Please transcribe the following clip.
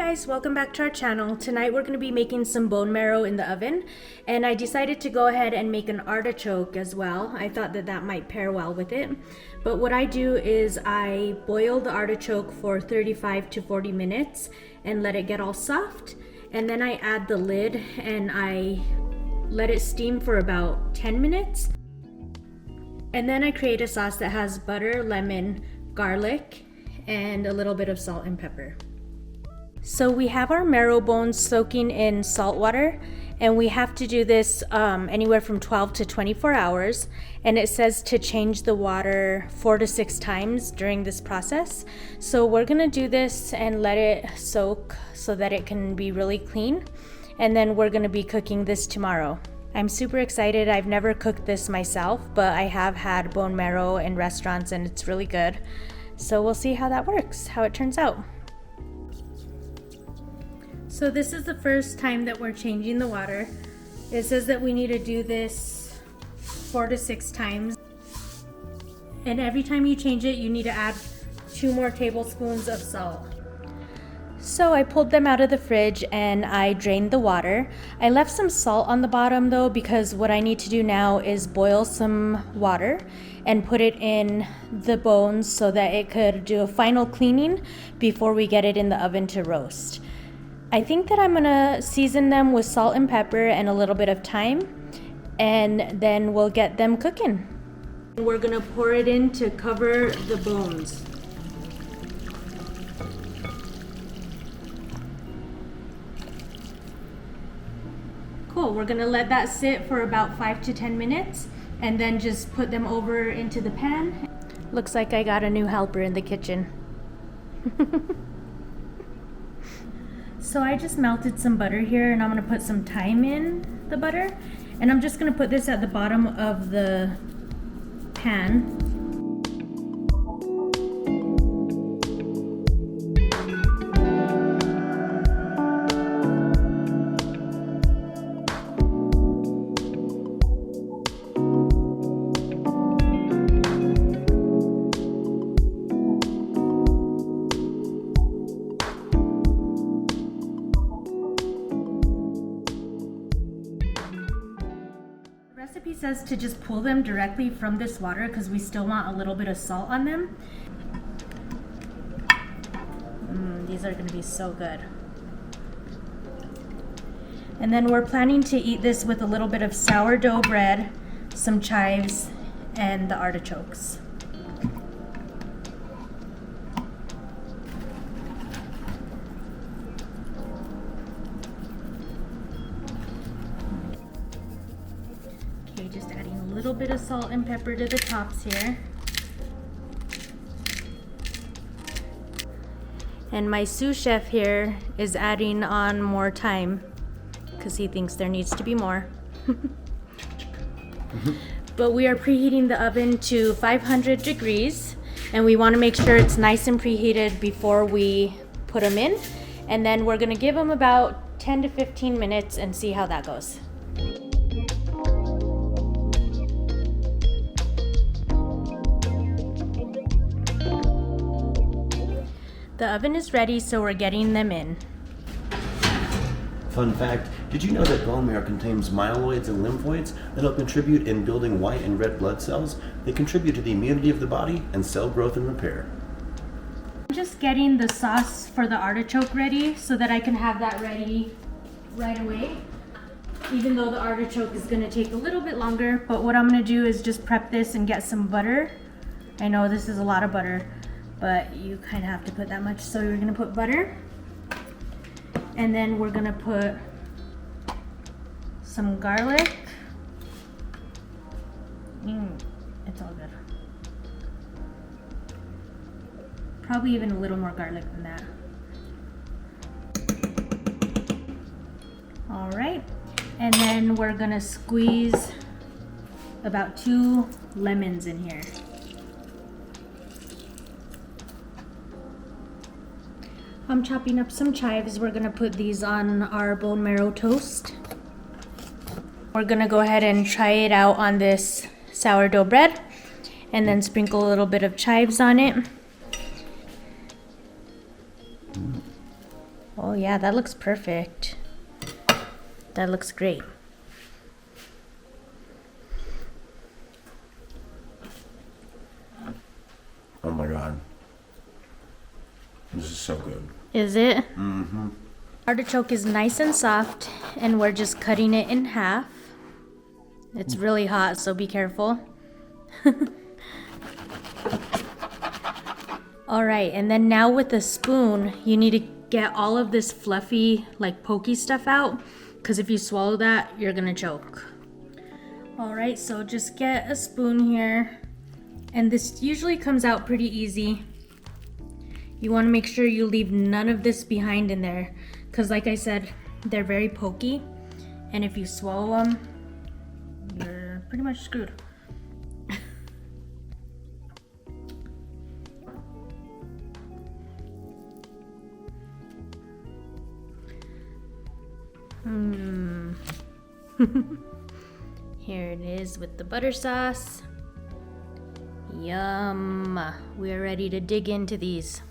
guys, welcome back to our channel. Tonight we're going to be making some bone marrow in the oven, and I decided to go ahead and make an artichoke as well. I thought that might pair well with it. But what I do is I boil the artichoke for 35 to 40 minutes and let it get all soft, and then I add the lid and I let it steam for about 10 minutes. And then I create a sauce that has butter, lemon, garlic, and a little bit of salt and pepper. So we have our marrow bones soaking in salt water, and we have to do this anywhere from 12 to 24 hours. And it says to change the water 4 to 6 times during this process. So we're gonna do this and let it soak so that it can be really clean. And then we're gonna be cooking this tomorrow. I'm super excited. I've never cooked this myself, but I have had bone marrow in restaurants and it's really good. So we'll see how that works, how it turns out. So this is the first time that we're changing the water. It says that we need to do this 4 to 6 times. And every time you change it, you need to add 2 more tablespoons of salt. So I pulled them out of the fridge and I drained the water. I left some salt on the bottom though, because what I need to do now is boil some water and put it in the bones so that it could do a final cleaning before we get it in the oven to roast. I think that I'm gonna season them with salt and pepper and a little bit of thyme, and then we'll get them cooking. We're gonna pour it in to cover the bones. Cool, we're gonna let that sit for about 5 to 10 minutes and then just put them over into the pan. Looks like I got a new helper in the kitchen. So I just melted some butter here and I'm gonna put some thyme in the butter, and I'm just gonna put this at the bottom of the pan. The recipe says to just pull them directly from this water because we still want a little bit of salt on them. These are going to be so good. And then we're planning to eat this with a little bit of sourdough bread, some chives, and the artichokes. Just adding a little bit of salt and pepper to the tops here. And my sous chef here is adding on more thyme because he thinks there needs to be more. But we are preheating the oven to 500 degrees, and we want to make sure it's nice and preheated before we put them in. And then we're going to give them about 10 to 15 minutes and see how that goes. The oven is ready, so we're getting them in. Fun fact, did you know that bone marrow contains myeloids and lymphoids that help contribute in building white and red blood cells? They contribute to the immunity of the body and cell growth and repair. I'm just getting the sauce for the artichoke ready so that I can have that ready right away. Even though the artichoke is going to take a little bit longer, but what I'm going to do is just prep this and get some butter. I know this is a lot of butter, but you kind of have to put that much. So you're gonna put butter, and then we're gonna put some garlic. It's all good. Probably even a little more garlic than that. All right, and then we're gonna squeeze about 2 lemons in here. I'm chopping up some chives. We're gonna put these on our bone marrow toast. We're gonna go ahead and try it out on this sourdough bread and then sprinkle a little bit of chives on it. Oh yeah, that looks perfect. That looks great. Oh my god. This is so good. Is it? Mm-hmm. Artichoke is nice and soft, and we're just cutting it in half. It's really hot, so be careful. Alright, and then now with a spoon, you need to get all of this fluffy, like pokey stuff out, because if you swallow that, you're gonna choke. Alright, so just get a spoon here, and this usually comes out pretty easy. You want to make sure you leave none of this behind in there, because like I said, they're very pokey, and if you swallow them, you're pretty much screwed. Here it is with the butter sauce. Yum! We're ready to dig into these.